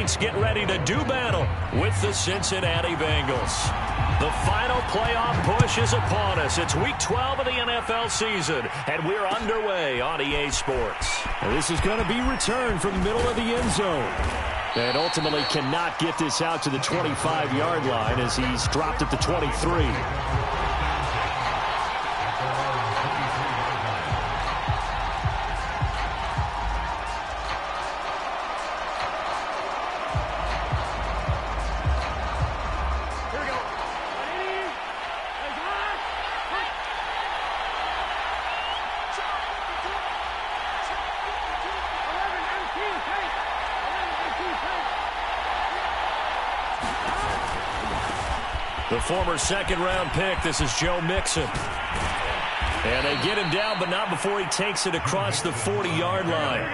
Saints get ready to do battle with the Cincinnati Bengals. The final playoff push is upon us. It's Week 12 of the NFL season, and we're underway on EA Sports. And this is going to be returned from the middle of the end zone. And ultimately cannot get this out to the 25-yard line as he's dropped at the 23. The former second-round pick, this is Joe Mixon. And they get him down, but not before he takes it across the 40-yard line.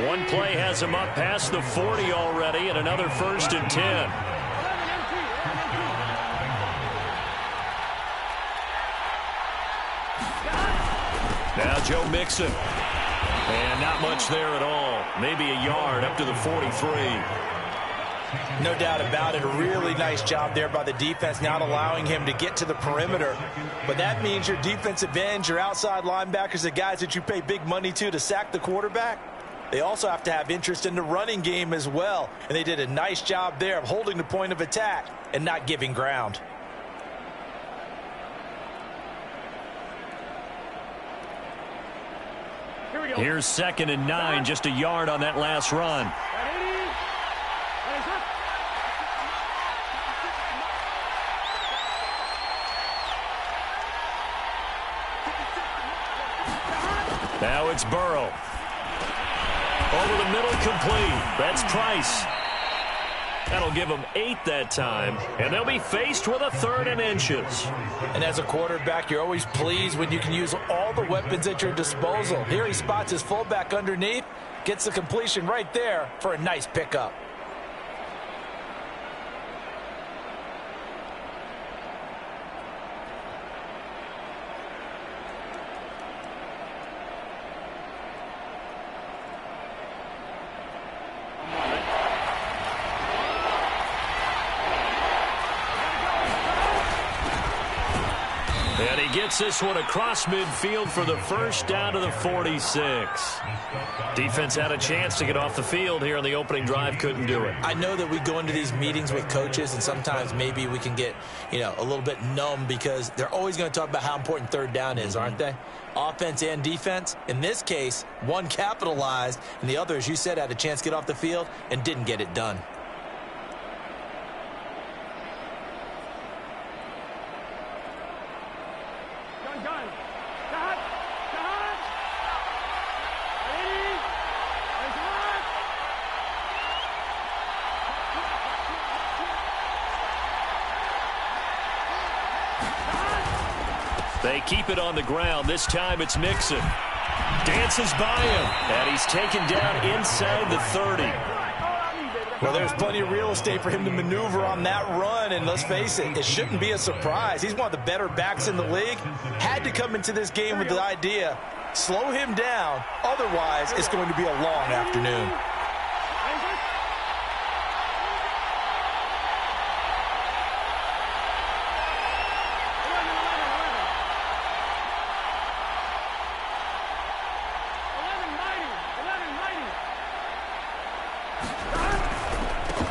One play has him up past the 40 already, and another 1st and 10. Now Joe Mixon. And not much there at all. Maybe a yard up to the 43. No doubt about it. A really nice job there by the defense, not allowing him to get to the perimeter. But that means your defensive ends, your outside linebackers, the guys that you pay big money to sack the quarterback, they also have to have interest in the running game as well. And they did a nice job there of holding the point of attack and not giving ground. Here's 2nd and 9, just a yard on that last run. Now it's Burrow. Over the middle, complete. That's Price. That'll give them 8 that time, and they'll be faced with a 3rd and inches. And as a quarterback, you're always pleased when you can use all the weapons at your disposal. Here he spots his fullback underneath, gets the completion right there for a nice pickup. And he gets this one across midfield for the first down to the 46. Defense had a chance to get off the field here on the opening drive, couldn't do it. I know that we go into these meetings with coaches, and sometimes maybe we can get, a little bit numb because they're always going to talk about how important 3rd down is, aren't they? Offense and defense. In this case, one capitalized, and the other, as you said, had a chance to get off the field and didn't get it done. They keep it on the ground. This time it's Mixon. Dances by him. And he's taken down inside the 30. Well, there's plenty of real estate for him to maneuver on that run. And let's face it, it shouldn't be a surprise. He's one of the better backs in the league. Had to come into this game with the idea, slow him down. Otherwise, it's going to be a long afternoon.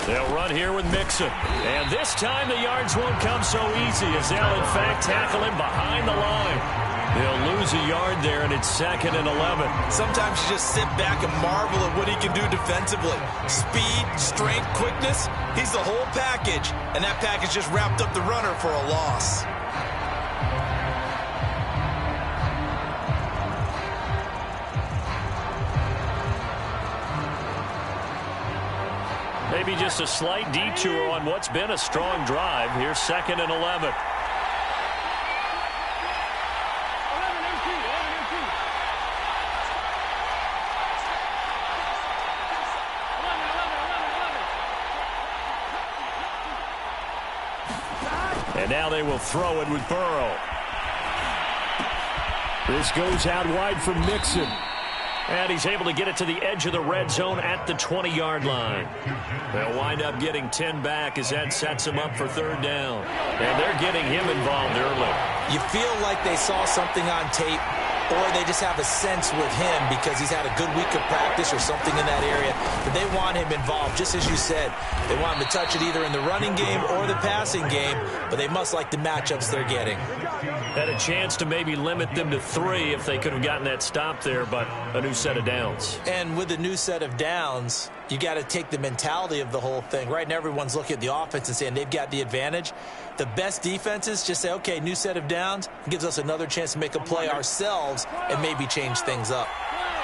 They'll run here with Mixon. And this time the yards won't come so easy as they'll, in fact, tackle him behind the line. They'll lose a yard there, and it's 2nd and 11. Sometimes you just sit back and marvel at what he can do defensively. Speed, strength, quickness, he's the whole package. And that package just wrapped up the runner for a loss. Maybe just a slight detour on what's been a strong drive. Here's 2nd and 11. And now they will throw it with Burrow. This goes out wide for Mixon. And he's able to get it to the edge of the red zone at the 20-yard line. They'll wind up getting 10 back as that sets him up for third down. And they're getting him involved early. You feel like they saw something on tape, or they just have a sense with him because he's had a good week of practice or something in that area. But they want him involved, just as you said. They want him to touch it either in the running game or the passing game, but they must like the matchups they're getting. Had a chance to maybe limit them to 3 if they could have gotten that stop there, but a new set of downs. And with a new set of downs, you got to take the mentality of the whole thing. Right now, everyone's looking at the offense and saying they've got the advantage. The best defenses just say, okay, new set of downs. It gives us another chance to make a play ourselves and maybe change things up.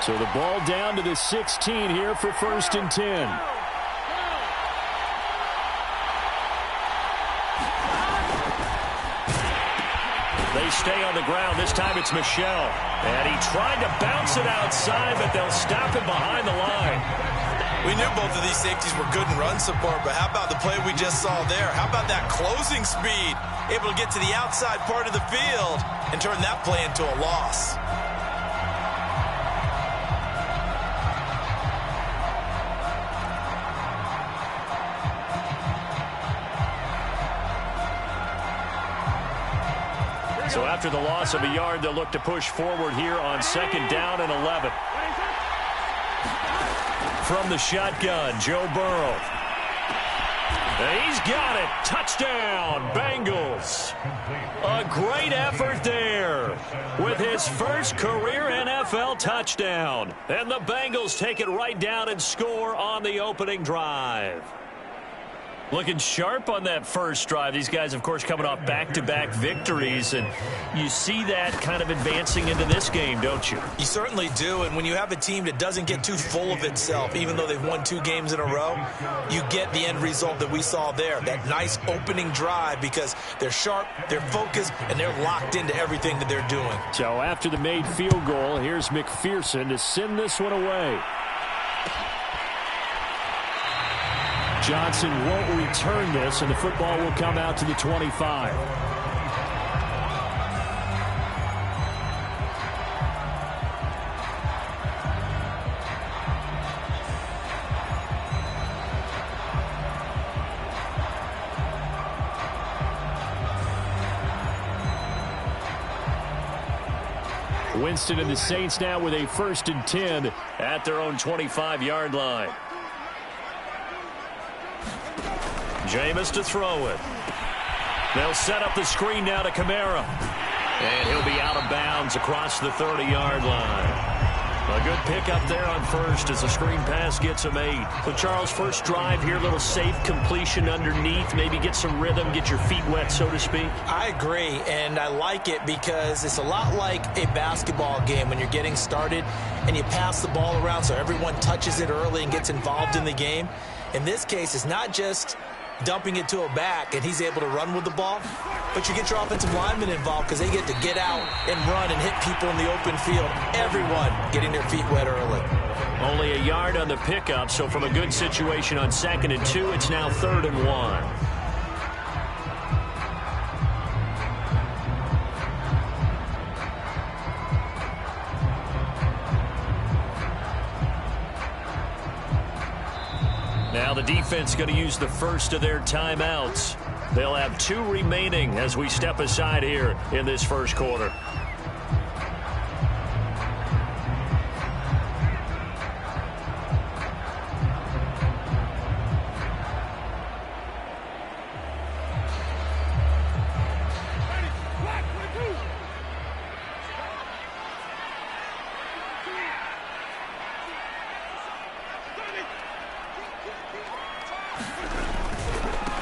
So the ball down to the 16 here for 1st and 10. They stay on the ground. This time it's Michel. And he tried to bounce it outside, but they'll stop him behind the line. We knew both of these safeties were good in run support, but how about the play we just saw there? How about that closing speed? Able to get to the outside part of the field and turn that play into a loss. So after the loss of a yard, they'll look to push forward here on 2nd down and 11. From the shotgun, Joe Burrow. And he's got it. Touchdown, Bengals. A great effort there with his first career NFL touchdown. And the Bengals take it right down and score on the opening drive. Looking sharp on that first drive. These guys, of course, coming off back-to-back victories, and you see that kind of advancing into this game, don't you? You certainly do, and when you have a team that doesn't get too full of itself, even though they've won 2 games in a row, you get the end result that we saw there, that nice opening drive, because they're sharp, they're focused, and they're locked into everything that they're doing. So after the made field goal, here's McPherson to send this one away. Johnson won't return this, and the football will come out to the 25. Winston and the Saints now with a 1st and 10 at their own 25-yard line. Jameis to throw it. They'll set up the screen now to Kamara. And he'll be out of bounds across the 30-yard line. A good pickup there on first as the screen pass gets him 8. So, Charles, first drive here, little safe completion underneath. Maybe get some rhythm, get your feet wet, so to speak. I agree, and I like it because it's a lot like a basketball game when you're getting started and you pass the ball around so everyone touches it early and gets involved in the game. In this case, it's not just dumping it to a back and he's able to run with the ball, but you get your offensive linemen involved because they get to get out and run and hit people in the open field. Everyone getting their feet wet early. Only a yard on the pickup, so from a good situation on 2nd and 2, it's now 3rd and 1. Now the defense going to use the first of their timeouts. They'll have 2 remaining as we step aside here in this first quarter.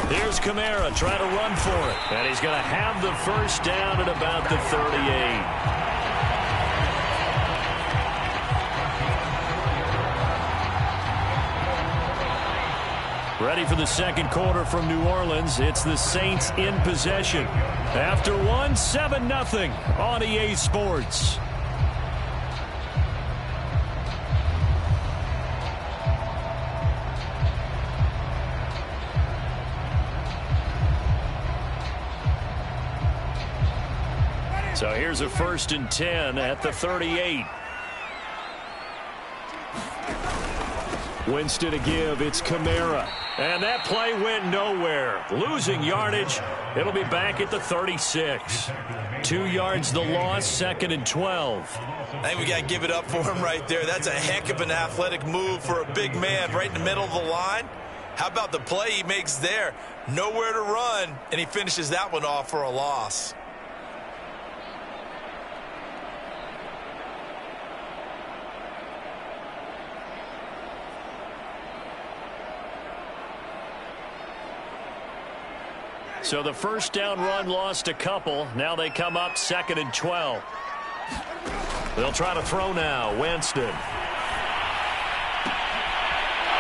Here's Kamara trying to run for it. And he's going to have the first down at about the 38. Ready for the second quarter from New Orleans. It's the Saints in possession. After 7-0 on EA Sports. So here's a 1st and 10 at the 38. Winston to give. It's Kamara. And that play went nowhere. Losing yardage. It'll be back at the 36. 2 yards the loss, 2nd and 12. I think we got to give it up for him right there. That's a heck of an athletic move for a big man right in the middle of the line. How about the play he makes there? Nowhere to run, and he finishes that one off for a loss. So the first down run lost a couple. Now they come up 2nd and 12. They'll try to throw now. Winston.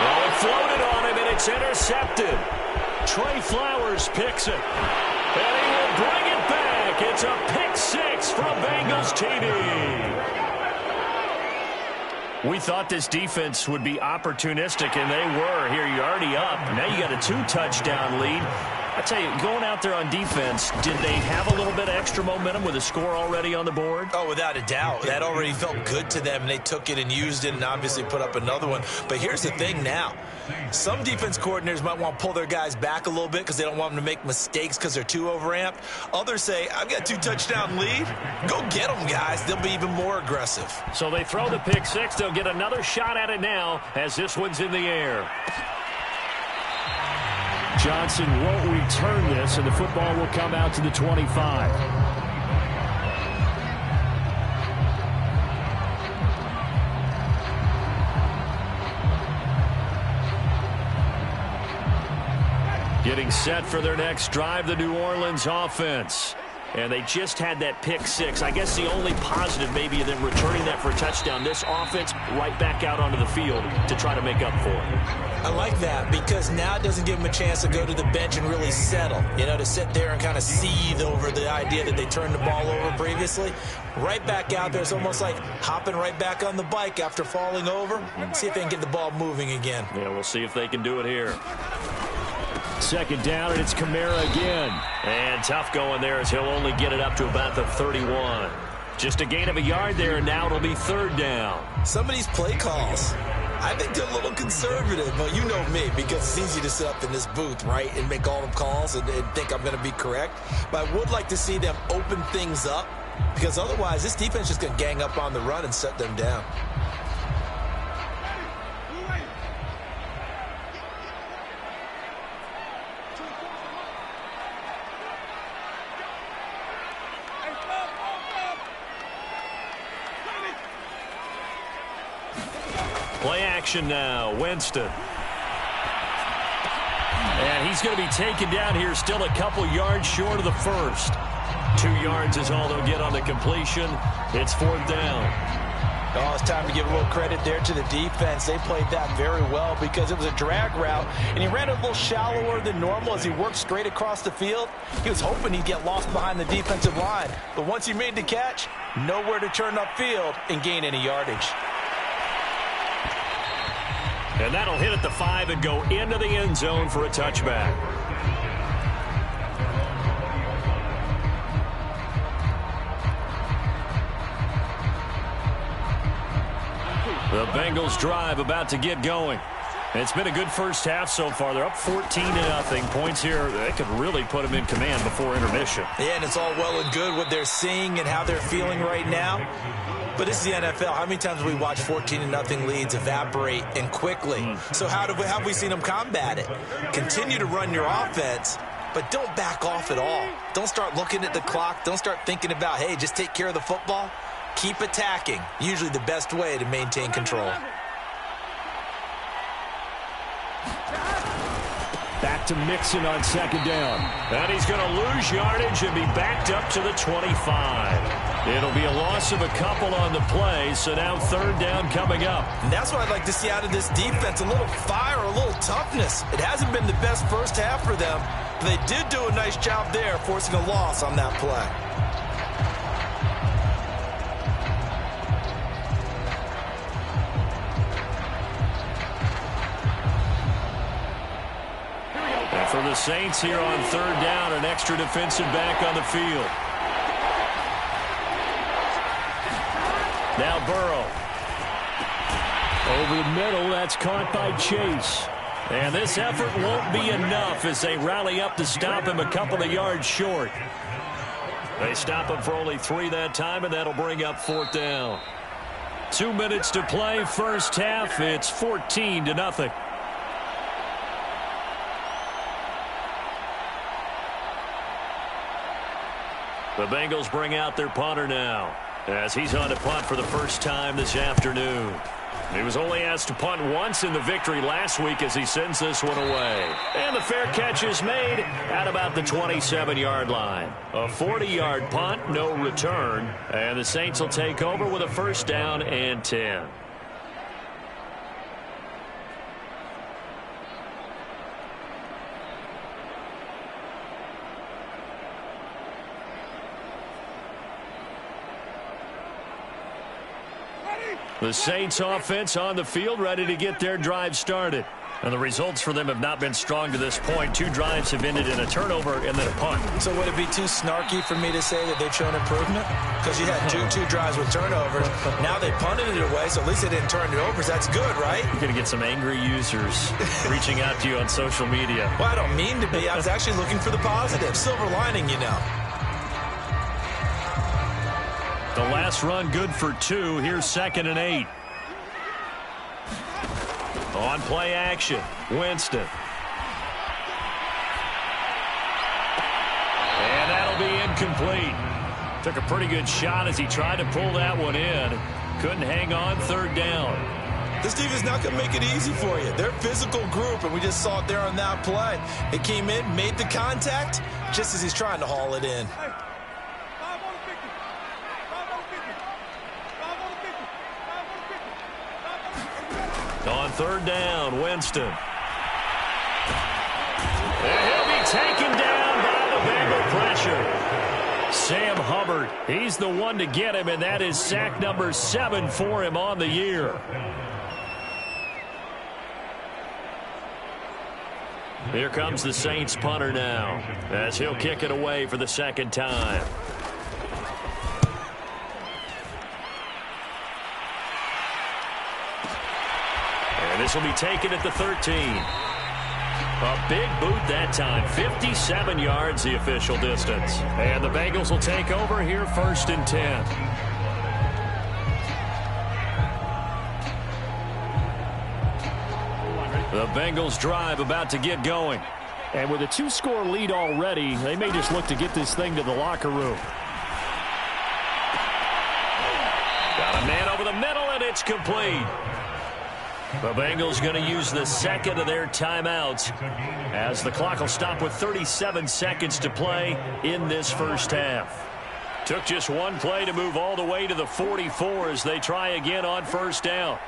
Oh, it floated on him, and it's intercepted. Trey Flowers picks it. And he will bring it back. It's a pick six from Bengals TD. We thought this defense would be opportunistic, and they were. Here, you're already up. Now you got a 2-touchdown lead. I tell you, going out there on defense, did they have a little bit of extra momentum with a score already on the board? Oh, without a doubt. That already felt good to them. They took it and used it and obviously put up another one. But here's the thing now. Some defense coordinators might want to pull their guys back a little bit because they don't want them to make mistakes because they're too overamped. Others say, I've got a 2-touchdown lead. Go get them, guys. They'll be even more aggressive. So they throw the pick six. They'll get another shot at it now as this one's in the air. Johnson won't return this, and the football will come out to the 25. Getting set for their next drive, the New Orleans offense. And they just had that pick six. I guess the only positive maybe them returning that for a touchdown. This offense right back out onto the field to try to make up for it. I like that because now it doesn't give them a chance to go to the bench and really settle. You know, to sit there and kind of seethe over the idea that they turned the ball over previously. Right back out there. It's almost like hopping right back on the bike after falling over. See if they can get the ball moving again. Yeah, we'll see if they can do it here. 2nd down, and it's Kamara again. And tough going there as he'll only get it up to about the 31. Just a gain of a yard there, and now it'll be 3rd down. Some of these play calls, I think they're a little conservative. But you know me, because it's easy to sit up in this booth, right, and make all the calls and think I'm going to be correct. But I would like to see them open things up, because otherwise this defense is just going to gang up on the run and set them down. Play action now, Winston. And he's going to be taken down here, still a couple yards short of the first. 2 yards is all they'll get on the completion. It's 4th down. Oh, it's time to give a little credit there to the defense. They played that very well because it was a drag route, and he ran a little shallower than normal as he worked straight across the field. He was hoping he'd get lost behind the defensive line, but once he made the catch, nowhere to turn upfield and gain any yardage. And that'll hit at the 5 and go into the end zone for a touchback. The Bengals drive about to get going. And it's been a good first half so far. They're up 14-0. Points here, they could really put them in command before intermission. Yeah, and it's all well and good what they're seeing and how they're feeling right now. But this is the NFL. How many times have we watched 14-0 leads evaporate and quickly? So how have we seen them combat it? Continue to run your offense, but don't back off at all. Don't start looking at the clock. Don't start thinking about, hey, just take care of the football. Keep attacking. Usually the best way to maintain control. Back to Mixon on 2nd down. And he's going to lose yardage and be backed up to the 25. It'll be a loss of a couple on the play, so now 3rd down coming up. And that's what I'd like to see out of this defense, a little fire, a little toughness. It hasn't been the best first half for them, but they did do a nice job there, forcing a loss on that play. And for the Saints here on 3rd down, an extra defensive back on the field. Now Burrow. Over the middle, that's caught by Chase. And this effort won't be enough as they rally up to stop him a couple of yards short. They stop him for only 3 that time, and that'll bring up 4th down. 2 minutes to play, first half. It's 14-0. The Bengals bring out their punter now as he's on to punt for the first time this afternoon. He was only asked to punt once in the victory last week as he sends this one away. And the fair catch is made at about the 27-yard line. A 40-yard punt, no return. And the Saints will take over with a first down and 10. The Saints offense on the field, ready to get their drive started. And the results for them have not been strong to this point. 2 drives have ended in a turnover and then a punt. So would it be too snarky for me to say that they've shown improvement? Because you had two drives with turnovers. Now they punted it away, so at least they didn't turn it over. So that's good, right? You're going to get some angry users reaching out to you on social media. Well, I don't mean to be. I was actually looking for the positive. Silver lining, you know. The last run good for 2. Here's 2nd and 8. On play action, Winston. And that'll be incomplete. Took a pretty good shot as he tried to pull that one in. Couldn't hang on, 3rd down. This defense is not going to make it easy for you. They're a physical group, and we just saw it there on that play. It came in, made the contact, just as he's trying to haul it in. On 3rd down, Winston. And he'll be taken down by the Bengal pressure. Sam Hubbard, he's the one to get him, and that is sack number 7 for him on the year. Here comes the Saints punter now as he'll kick it away for the 2nd time. This will be taken at the 13. A big boot that time. 57 yards the official distance. And the Bengals will take over here 1st and 10. The Bengals drive about to get going. And with a 2-score lead already, they may just look to get this thing to the locker room. Got a man over the middle, and it's complete. The Bengals going to use the 2nd of their timeouts as the clock will stop with 37 seconds to play in this first half. Took just 1 play to move all the way to the 44 as they try again on 1st down.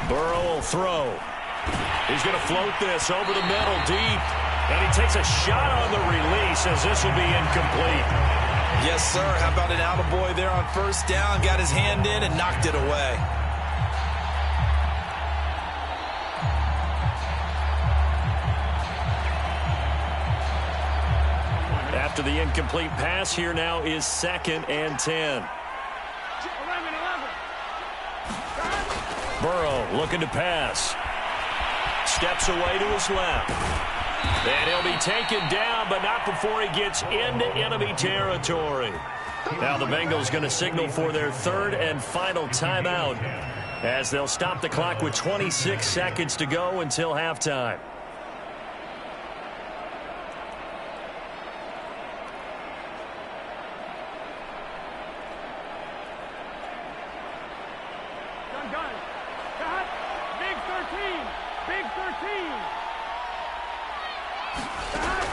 Burrow will throw. He's going to float this over the middle deep. And he takes a shot on the release as this will be incomplete. Yes, sir. How about an attaboy there on 1st down? Got his hand in and knocked it away. After the incomplete pass, here now is 2nd and 10. Burrow looking to pass. Steps away to his left. And he'll be taken down, but not before he gets into enemy territory. Now the Bengals going to signal for their 3rd and final timeout as they'll stop the clock with 26 seconds to go until halftime.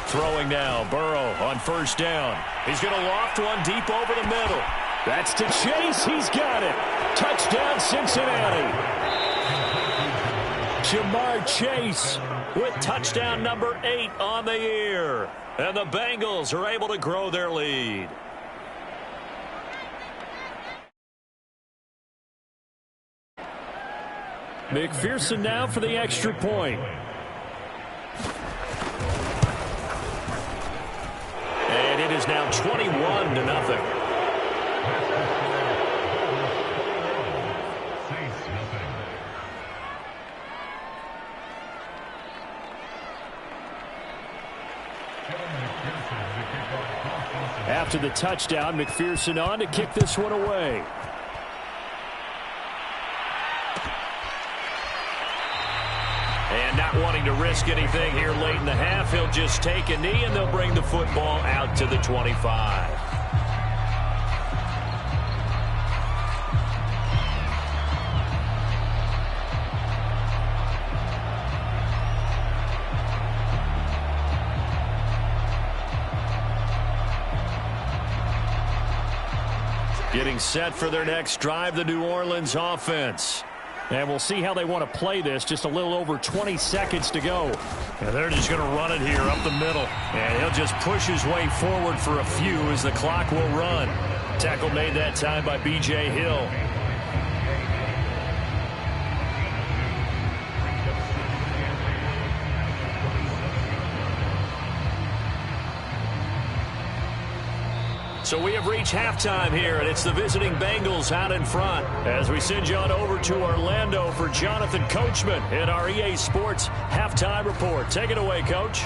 Throwing now, Burrow on 1st down. He's going to loft one deep over the middle. That's to Chase. He's got it. Touchdown, Cincinnati. Jamar Chase with touchdown number 8 on the year. And the Bengals are able to grow their lead. McPherson now for the extra point. And it is now 21-0. After the touchdown, McPherson on to kick this one away. And not wanting to risk anything here late in the half, he'll just take a knee and they'll bring the football out to the 25. Getting set for their next drive, the New Orleans offense. And we'll see how they want to play this. Just a little over 20 seconds to go. And they're just going to run it here up the middle. And he'll just push his way forward for a few as the clock will run. Tackle made that time by B.J. Hill. So we have reached halftime here, and it's the visiting Bengals out in front. As we send you on over to Orlando for Jonathan Coachman in our EA Sports Halftime Report. Take it away, Coach.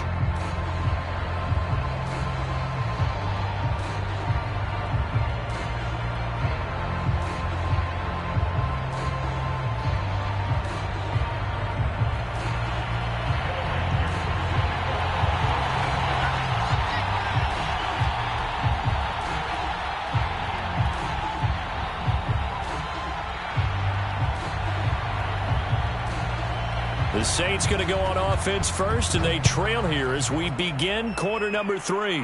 The Saints going to go on offense first, and they trail here as we begin quarter number 3.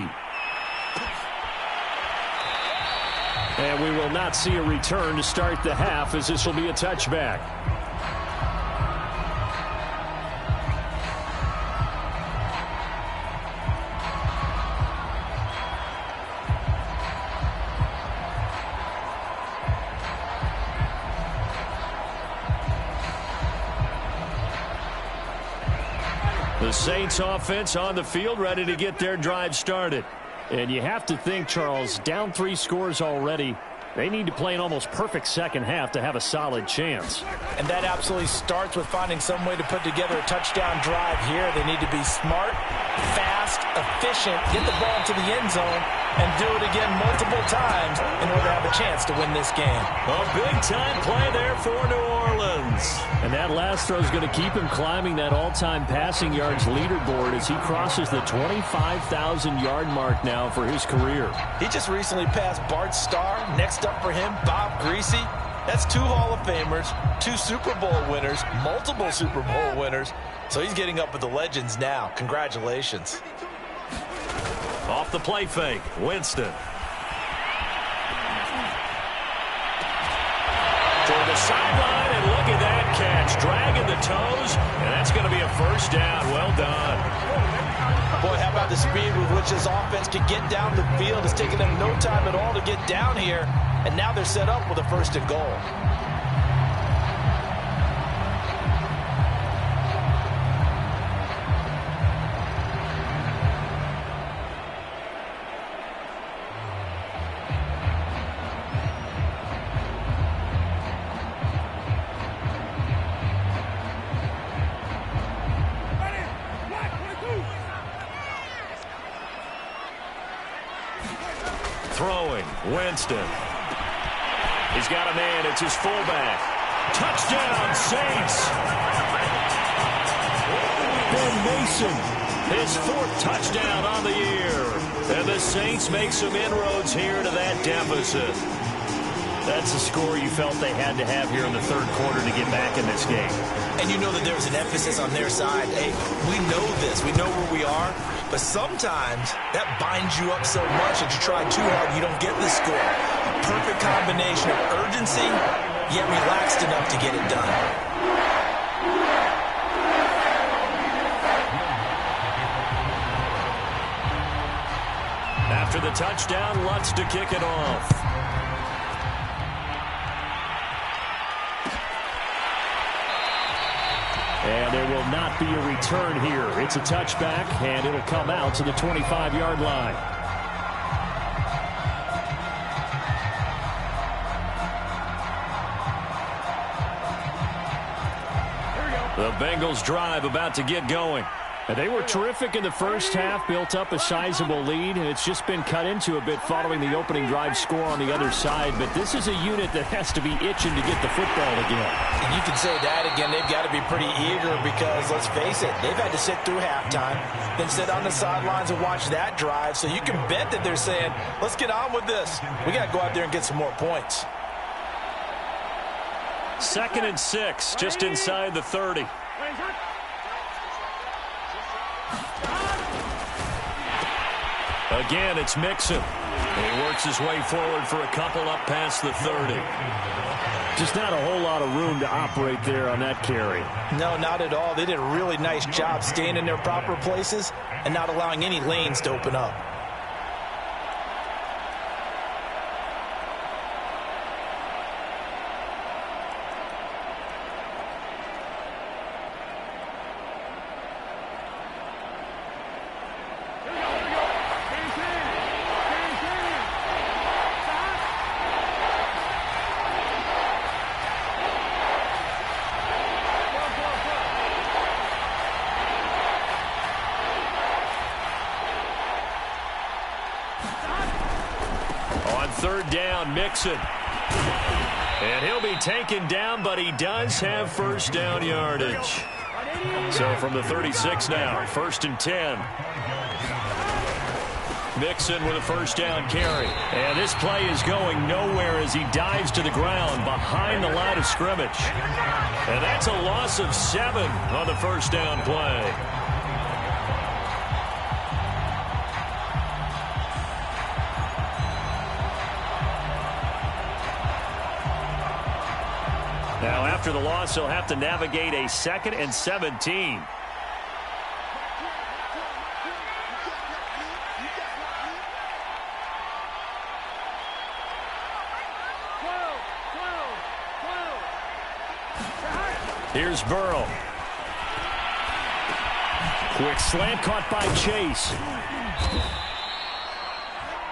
And we will not see a return to start the half, as this will be a touchback. The Saints offense on the field, ready to get their drive started. And you have to think, Charles, down 3 scores already. They need to play an almost perfect second half to have a solid chance. And that absolutely starts with finding some way to put together a touchdown drive here. They need to be smart, fast, efficient, get the ball to the end zone, and do it again multiple times in order to have a chance to win this game. A big-time play there for New Orleans. And that last throw is going to keep him climbing that all-time passing yards leaderboard as he crosses the 25,000-yard mark now for his career. He just recently passed Bart Starr. Next up for him, Bob Greasy. That's 2 Hall of Famers, 2 Super Bowl winners, multiple Super Bowl winners. So he's getting up with the legends now. Congratulations. Off the play fake, Winston. For the sideline, and look at that catch. Dragging the toes, and that's going to be a first down. Well done. Boy, how about the speed with which this offense can get down the field? It's taken them no time at all to get down here, and now they're set up with a 1st and goal. Throwing, Winston. He's got a man. It's his fullback. Touchdown, Saints. Ben Mason, his 4th touchdown on the year. And the Saints make some inroads here to that deficit. That's the score you felt they had to have here in the 3rd quarter to get back in this game. And you know that there's an emphasis on their side. Hey, we know this. We know where we are. But sometimes that binds you up so much that you try too hard, you don't get the score. A perfect combination of urgency, yet relaxed enough to get it done. After the touchdown, Lutz to kick it off. And there will not be a return here. It's a touchback, and it'll come out to the 25-yard line. The Bengals drive about to get going. And they were terrific in the first half, built up a sizable lead, and it's just been cut into a bit following the opening drive score on the other side. But this is a unit that has to be itching to get the football again. And you can say that again. They've got to be pretty eager because, let's face it, they've had to sit through halftime, then sit on the sidelines and watch that drive. So you can bet that they're saying, let's get on with this. We got to go out there and get some more points. 2nd and 6, just inside the 30. Again, it's Mixon. He works his way forward for a couple up past the 30. Just not a whole lot of room to operate there on that carry. No, not at all. They did a really nice job staying in their proper places and not allowing any lanes to open up. Third down, Mixon. And he'll be taken down, but he does have first down yardage. So from the 36 now, 1st and 10. Mixon with a first down carry. And this play is going nowhere as he dives to the ground behind the line of scrimmage. And that's a loss of 7 on the first down play. Now, after the loss, he'll have to navigate a 2nd and 17. Here's Burrow. Quick slant caught by Chase.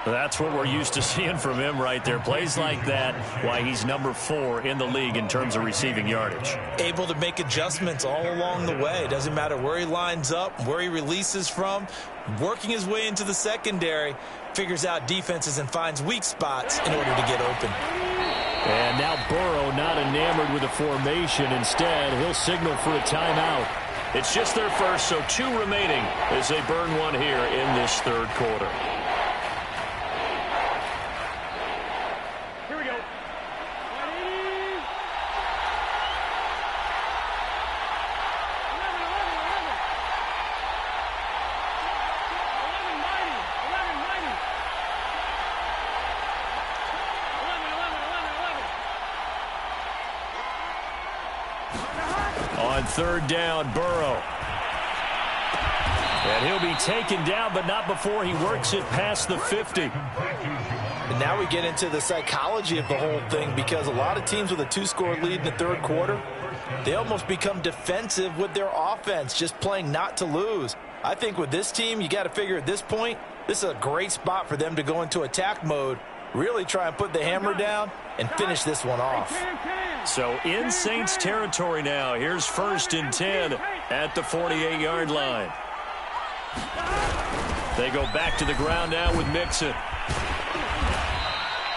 That's what we're used to seeing from him right there. Plays like that, why he's number 4 in the league in terms of receiving yardage. Able to make adjustments all along the way. Doesn't matter where he lines up, where he releases from. Working his way into the secondary, figures out defenses and finds weak spots in order to get open. And now Burrow not enamored with the formation. Instead, he'll signal for a timeout. It's just their first, so 2 remaining as they burn one here in this 3rd quarter. On 3rd down, Burrow. And he'll be taken down, but not before he works it past the 50. And now we get into the psychology of the whole thing, because a lot of teams with a 2-score lead in the 3rd quarter, they almost become defensive with their offense, just playing not to lose. I think with this team, you got to figure at this point, this is a great spot for them to go into attack mode, really try and put the hammer down and finish this one off. So in Saints territory now. Here's 1st and 10 at the 48-yard line. They go back to the ground now with Mixon.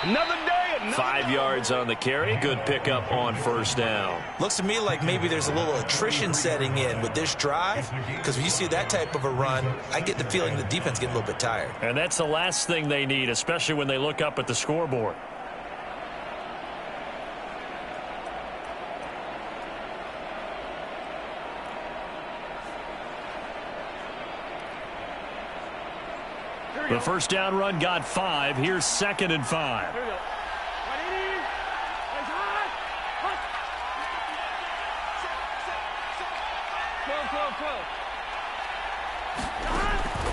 Another day. 5 yards on the carry. Good pickup on 1st down. Looks to me like maybe there's a little attrition setting in with this drive, because when you see that type of a run, I get the feeling the defense getting a little bit tired. And that's the last thing they need, especially when they look up at the scoreboard. The first down run got 5. Here's 2nd and 5.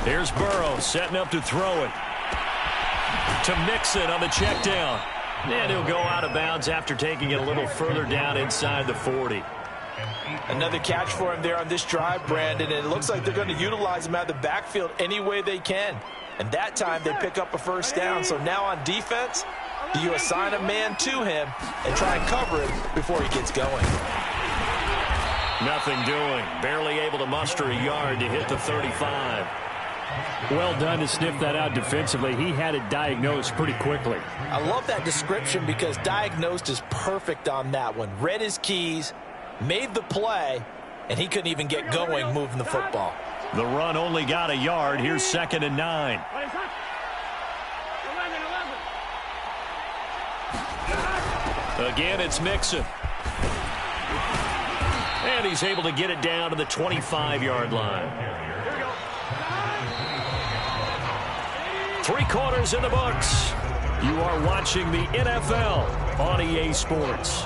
Here's Burrow setting up to throw it. To Mixon on the check down. And he'll go out of bounds after taking it a little further down inside the 40. Another catch for him there on this drive, Brandon. And it looks like they're going to utilize him out of the backfield any way they can. And that time they pick up a first down. So now on defense, do you assign a man to him and try and cover it before he gets going? Nothing doing. Barely able to muster a yard to hit the 35. Well done to sniff that out defensively. He had it diagnosed pretty quickly. I love that description because diagnosed is perfect on that one. Read his keys, made the play, and he couldn't even get going moving the football. The run only got a yard. Here's 2nd and 9. Again, it's Mixon. And he's able to get it down to the 25-yard line. 3 quarters in the books. You are watching the NFL on EA Sports.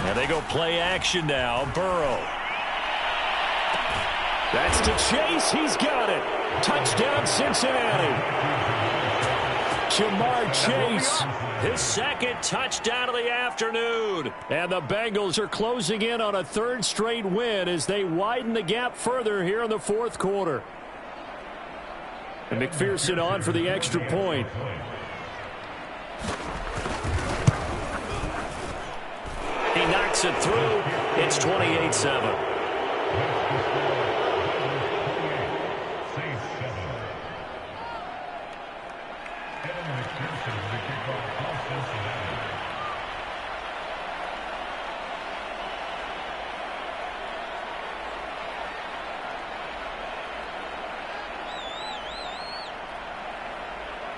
And they go play action now. Burrow. That's to Chase. He's got it. Touchdown, Cincinnati. Jamar Chase. His 2nd touchdown of the afternoon. And the Bengals are closing in on a 3rd straight win as they widen the gap further here in the 4th quarter. And McPherson on for the extra point. He knocks it through. It's 28-7.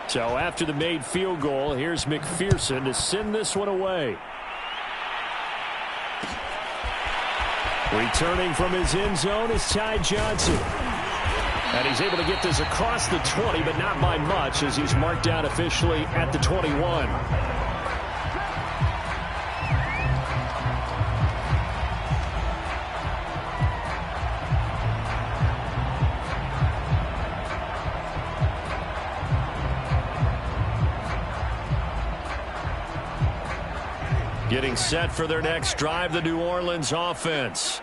So after the made field goal, here's McPherson to send this one away. Returning from his end zone is Ty Johnson. And he's able to get this across the 20, but not by much as he's marked down officially at the 21. Getting set for their next drive, the New Orleans offense.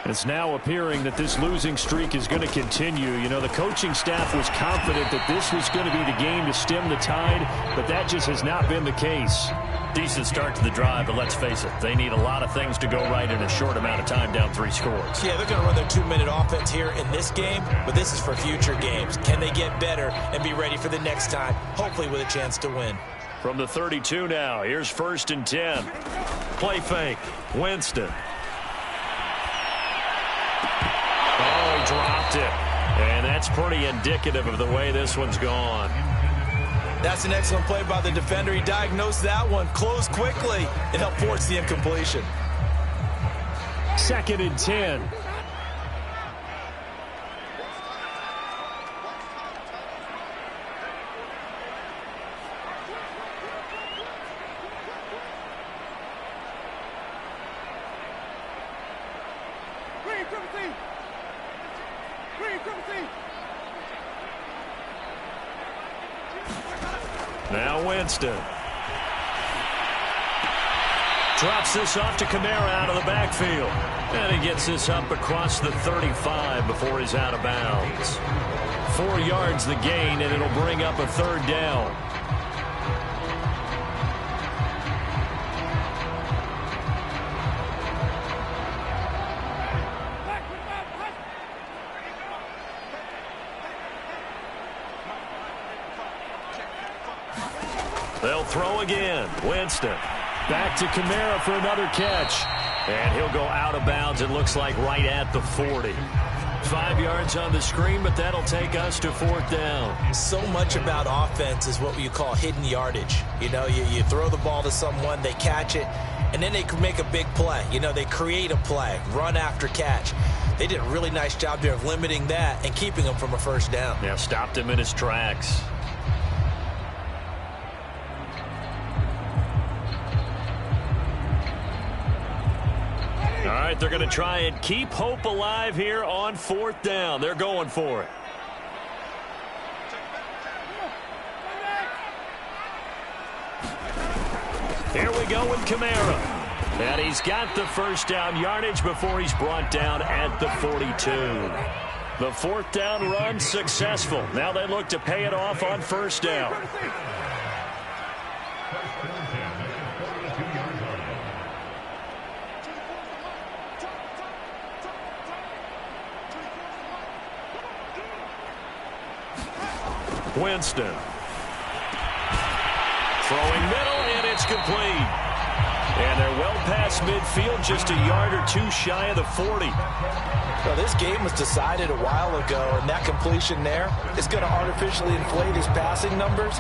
It's now appearing that this losing streak is going to continue. You know, the coaching staff was confident that this was going to be the game to stem the tide, but that just has not been the case. Decent start to the drive, but let's face it, they need a lot of things to go right in a short amount of time down 3 scores. Yeah, they're going to run their 2-minute offense here in this game, but this is for future games. Can they get better and be ready for the next time, hopefully with a chance to win? From the 32 now, here's 1st and 10. Play fake. Winston. Oh, he dropped it. And that's pretty indicative of the way this one's gone. That's an excellent play by the defender. He diagnosed that one, closed quickly, and helped force the incompletion. 2nd and 10. Now Winston. Drops this off to Kamara out of the backfield. And he gets this up across the 35 before he's out of bounds. 4 yards the gain, and it'll bring up a 3rd down. They'll throw again. Winston. Back to Kamara for another catch. And he'll go out of bounds, it looks like, right at the 40. 5 yards on the screen, but that'll take us to 4th down. So much about offense is what you call hidden yardage. You know, you throw the ball to someone, they catch it, and then they can make a big play. You know, they create a play, run after catch. They did a really nice job there of limiting that and keeping him from a 1st down. Yeah, stopped him in his tracks. All right, they're going to try and keep hope alive here on 4th down. They're going for it. Here we go with Kamara. And he's got the first down yardage before he's brought down at the 42. The 4th down run successful. Now they look to pay it off on 1st down. Winston. Throwing middle, and it's complete. And they're well past midfield, just a yard or two shy of the 40. Well, this game was decided a while ago, and that completion there is going to artificially inflate his passing numbers.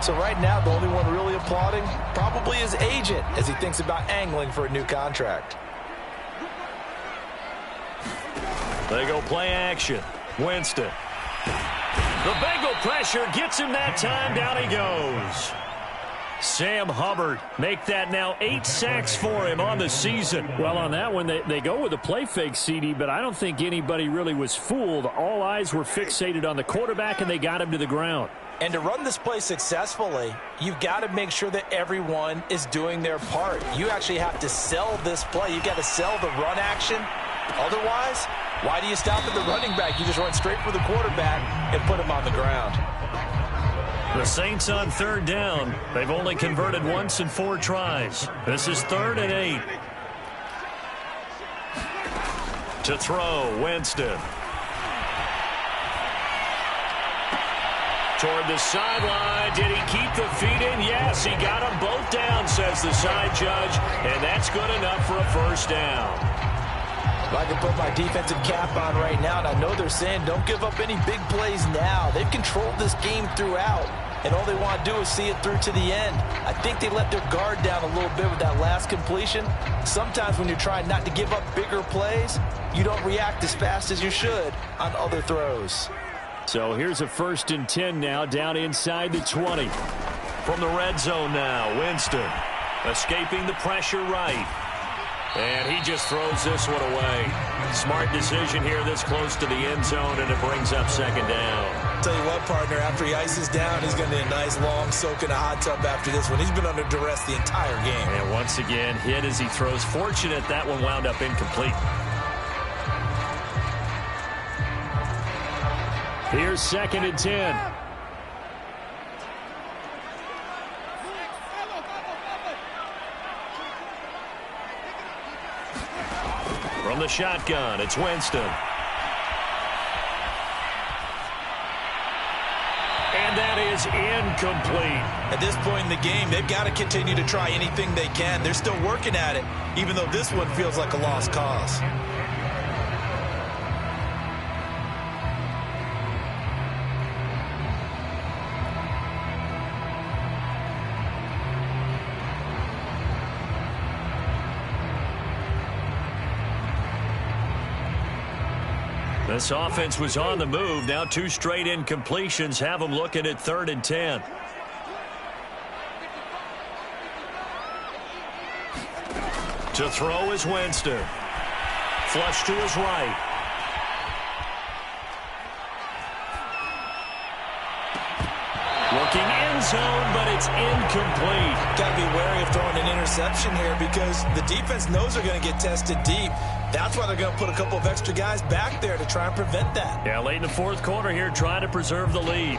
So right now, the only one really applauding probably his agent as he thinks about angling for a new contract. They go play action. Winston. The Bengal pressure gets him that time. Down he goes. Sam Hubbard make that now 8 sacks for him on the season. Well, on that one, they go with a play fake, CD, but I don't think anybody really was fooled. All eyes were fixated on the quarterback, and they got him to the ground. And to run this play successfully, you've got to make sure that everyone is doing their part. You actually have to sell this play. You've got to sell the run action. Otherwise, why do you stop at the running back? You just run straight for the quarterback and put him on the ground. The Saints on 3rd down. They've only converted once in 4 tries. This is 3rd and 8. To throw, Winston. Toward the sideline. Did he keep the feet in? Yes, he got them both down, says the side judge. And that's good enough for a 1st down. I can put my defensive cap on right now, and I know they're saying don't give up any big plays now. They've controlled this game throughout, and all they want to do is see it through to the end. I think they let their guard down a little bit with that last completion. Sometimes when you're trying not to give up bigger plays, you don't react as fast as you should on other throws. So here's a 1st and 10 now, down inside the 20. From the red zone now, Winston escaping the pressure right. And he just throws this one away. Smart decision here this close to the end zone, and it brings up 2nd down. Tell you what, partner, after he ices down, he's going to need a nice long soak in a hot tub after this one. He's been under duress the entire game. And once again, hit as he throws. Fortunate that one wound up incomplete. Here's 2nd and 10. From the shotgun, it's Winston. And that is incomplete. At this point in the game, they've got to continue to try anything they can. They're still working at it, even though this one feels like a lost cause. This offense was on the move. Now 2 straight incompletions have them looking at 3rd and 10. To throw is Winston. Flush to his right. Looking end zone, but it's incomplete. Got to be wary of throwing an interception here because the defense knows they're going to get tested deep. That's why they're going to put a couple of extra guys back there to try and prevent that. Yeah, late in the 4th quarter here, trying to preserve the lead.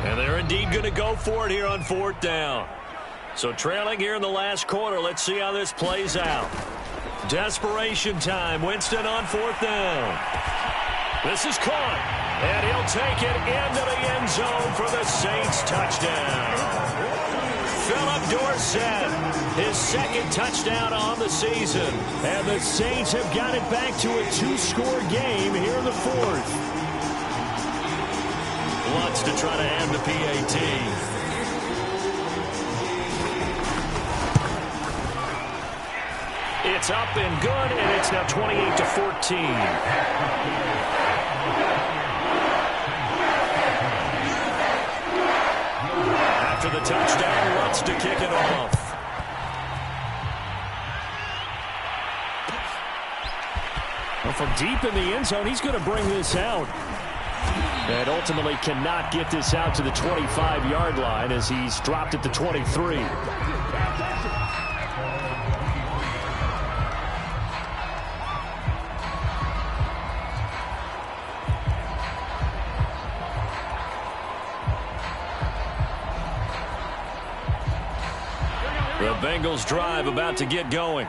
And they're indeed going to go for it here on 4th down. So trailing here in the last quarter. Let's see how this plays out. Desperation time. Winston on 4th down. This is caught. And he'll take it into the end zone for the Saints touchdown. Philip Dorsett, his 2nd touchdown on the season. And the Saints have got it back to a 2-score game here in the 4th. Lutz to try to add the PAT. That's up and good, and it's now 28-14. After the touchdown, wants to kick it off. Well, from deep in the end zone, he's going to bring this out. And ultimately cannot get this out to the 25-yard line as he's dropped at the 23. The Bengals drive about to get going.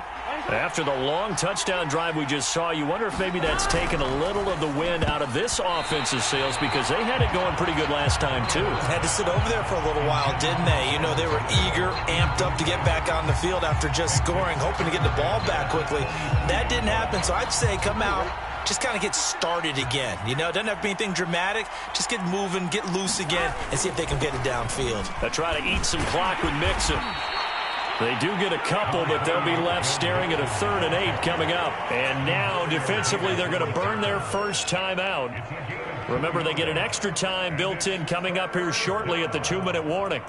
After the long touchdown drive we just saw, you wonder if maybe that's taken a little of the wind out of this offensive sails because they had it going pretty good last time, too. Had to sit over there for a little while, didn't they? You know, they were eager, amped up to get back on the field after just scoring, hoping to get the ball back quickly. That didn't happen, so I'd say come out, just kind of get started again. You know, it doesn't have to be anything dramatic. Just get moving, get loose again, and see if they can get it downfield. They'll try to eat some clock with Mixon. They do get a couple, but they'll be left staring at a 3rd and 8 coming up. And now, defensively, they're going to burn their first time out. Remember, they get an extra time built in coming up here shortly at the 2-minute warning.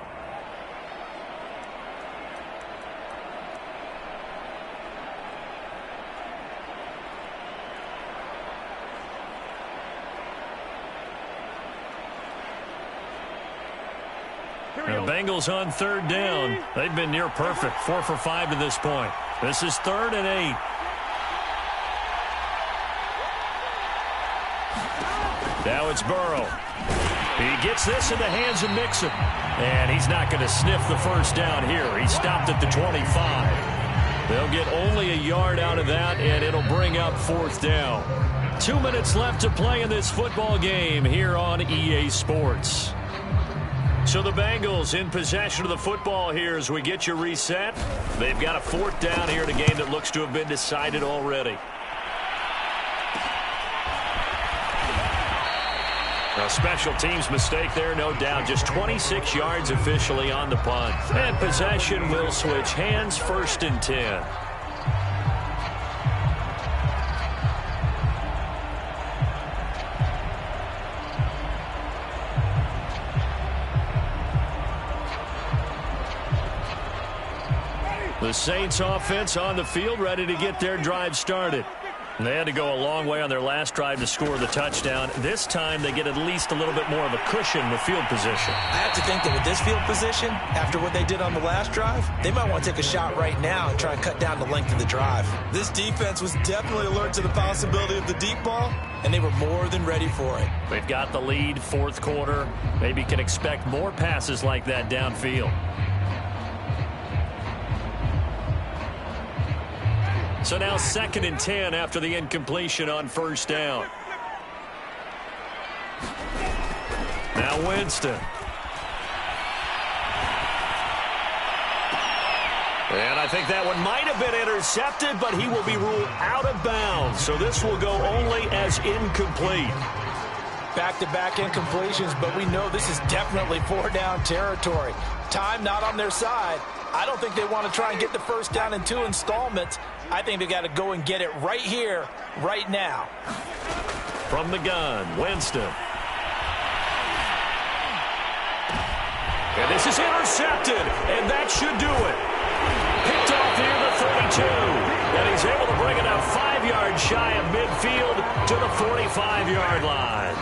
The Bengals on 3rd down. They've been near perfect. 4 for 5 to this point. This is 3rd and 8. Now it's Burrow. He gets this in the hands of Mixon. And he's not going to sniff the first down here. He stopped at the 25. They'll get only a yard out of that, and it'll bring up 4th down. 2 minutes left to play in this football game here on EA Sports. So the Bengals in possession of the football here as we get you reset. They've got a 4th down here in a game that looks to have been decided already. A special teams mistake there, no doubt. Just 26 yards officially on the punt. And possession will switch hands, 1st and 10. The Saints offense on the field, ready to get their drive started. They had to go a long way on their last drive to score the touchdown. This time they get at least a little bit more of a cushion with field position. I have to think that with this field position, after what they did on the last drive, they might want to take a shot right now and try and cut down the length of the drive. This defense was definitely alert to the possibility of the deep ball, and they were more than ready for it. They've got the lead, 4th quarter. Maybe can expect more passes like that downfield. So now 2nd and 10 after the incompletion on 1st down. Now Winston. And I think that one might have been intercepted, but he will be ruled out of bounds. So this will go only as incomplete. Back-to-back incompletions, but we know this is definitely 4-down territory. Time not on their side. I don't think they want to try and get the first down in 2 installments. I think they got to go and get it right here, right now. From the gun, Winston. And this is intercepted, and that should do it. Picked off near the 32, and he's able to bring it up 5 yards shy of midfield to the 45-yard line.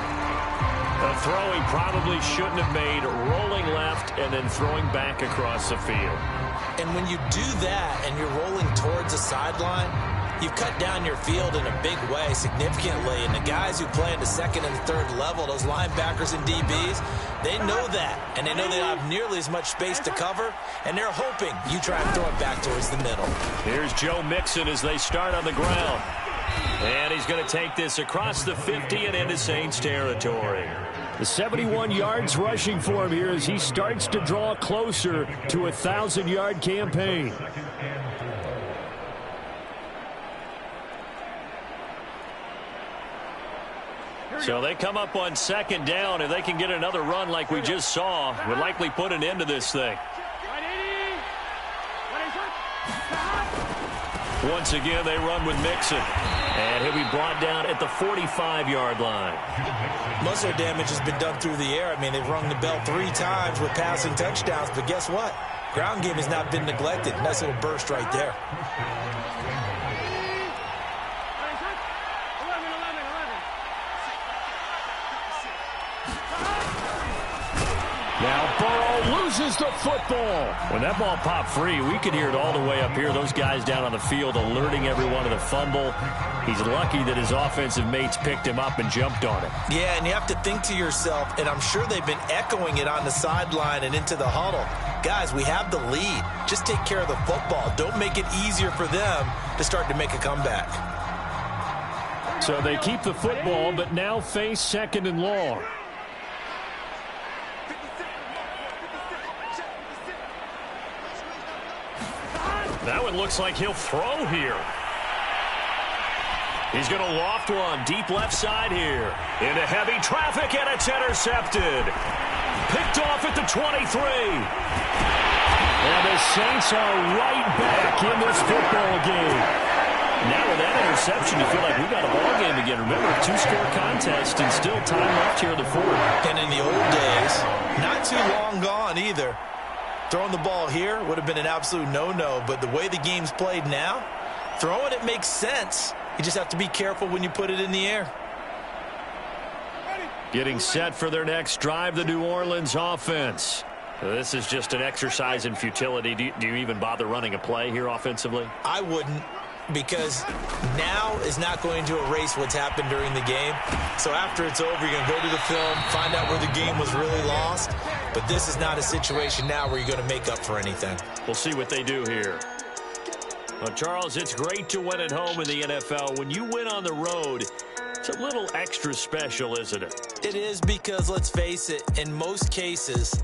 A throw he probably shouldn't have made, rolling left and then throwing back across the field. And when you do that and you're rolling towards the sideline, you've cut down your field in a big way, significantly. And the guys who play in the 2nd and 3rd level, those linebackers and DBs, they know that. And they know they don't have nearly as much space to cover. And they're hoping you try and throw it back towards the middle. Here's Joe Mixon as they start on the ground. And he's going to take this across the 50 and into Saints territory. The 71 yards rushing for him here as he starts to draw closer to a 1,000-yard campaign. So they come up on 2nd down. If they can get another run like we just saw, would likely put an end to this thing. Once again, they run with Mixon. And he'll be brought down at the 45-yard line. Most of their damage has been done through the air. I mean, they've rung the bell 3 times with passing touchdowns, but guess what? Ground game has not been neglected. Nice little burst right there. Now Burrow loses the football. When that ball popped free, we could hear it all the way up here. Those guys down on the field alerting everyone of the fumble. He's lucky that his offensive mates picked him up and jumped on it. Yeah, and you have to think to yourself, and I'm sure they've been echoing it on the sideline and into the huddle. Guys, we have the lead. Just take care of the football. Don't make it easier for them to start to make a comeback. So they keep the football, but now face 2nd and long. That one looks like he'll throw here. He's going to loft one deep left side here. Into heavy traffic, and it's intercepted. Picked off at the 23. And the Saints are right back in this football game. Now with that interception, you feel like we got a ball game again. Remember, 2-score contest and still time left here in the 4th. And in the old days, not too long gone either. Throwing the ball here would have been an absolute no-no, but the way the game's played now, throwing it makes sense. You just have to be careful when you put it in the air. Getting set for their next drive, the New Orleans offense. This is just an exercise in futility. Do you even bother running a play here offensively? I wouldn't, because now is not going to erase what's happened during the game. So after it's over, you're going to go to the film, find out where the game was really lost. But this is not a situation now where you're going to make up for anything. We'll see what they do here. Well, Charles, it's great to win at home in the NFL. When you win on the road, it's a little extra special, isn't it? It is, because, let's face it, in most cases,